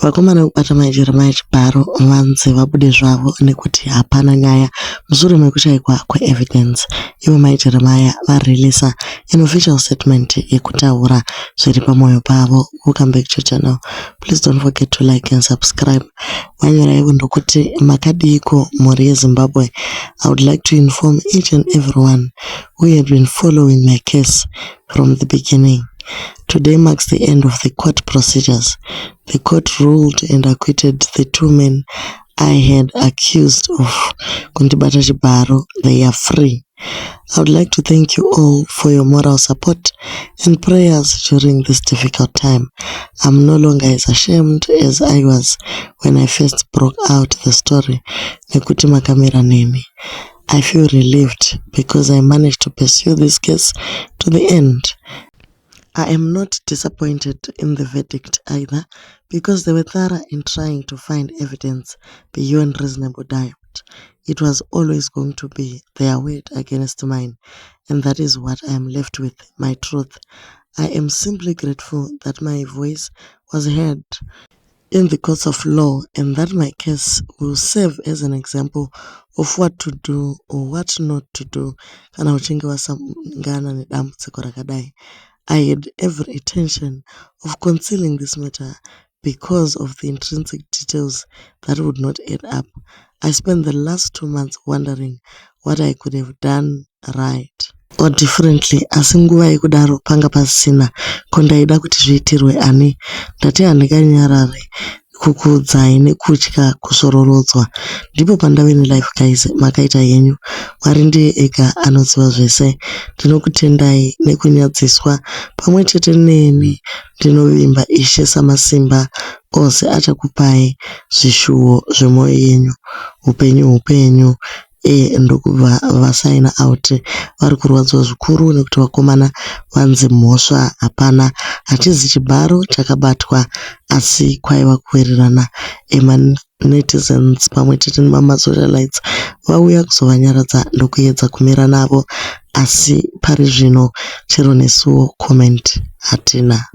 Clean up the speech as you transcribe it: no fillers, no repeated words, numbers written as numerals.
Vakomana vekubata maJeremiah Chibharo vanzi vabude zvavo nekuti hapana nyaya mushure mekushaikwa kweevidence. Ivo maJeremiah vareleasa an official statement yekutaura zviri pamwoyo pavo. Welcome back to the channel. Please don't forget to like and subscribe. Manyora ivo ndokuti makadiko mhuri yeZimbabwe. I would like to inform each and everyone who had been following my case from the beginning. Today marks the end of the court procedures. The court ruled and acquitted the two men I had accused of Kundibata Chibharo. They are free. I would like to thank you all for your moral support and prayers during this difficult time. I'm no longer as ashamed as I was when I first broke out the story. Nekuti makamira neni. I feel relieved because I managed to pursue this case to the end. I am not disappointed in the verdict either, because they were thorough in trying to find evidence beyond reasonable doubt. It was always going to be their word against mine, and that is what I am left with, my truth. I am simply grateful that my voice was heard in the courts of law, and that my case will serve as an example of what to do or what not to do kana uchinge wasangana nedambudziko rakadai. I had every intention of concealing this matter because of the intrinsic details that would not add up. I spent the last 2 months wondering what I could have done right or differently. Asi nguva yekudaro panga pasina kondaida kuti zviitirwe ani. Ndati handikanyarare kukuudzai nekutya kusororodzwa. Ndipo pandave nelife guys, makaita yenyu. Mwari ndiye ega anoziva zvese. Ndinokutendai nekunyadziswa pamwe chete neni. Ndinovimba Ishe samasimba ose achakupai zvishuwo zvemwoyo yenyu. Upenyu ndokubva vasaina out vari kurwadziwa zvikuru nekuti vakomana vanzi mhosva hapana. Hachizi Chibharo chakabatwa, asi kwaiva kuwirirana. Netizens pamwe chete nemasocialites vauya kuzovanyaradza ndokuedza kumira navo, asi pari zvino chero nesuwo comment hatina.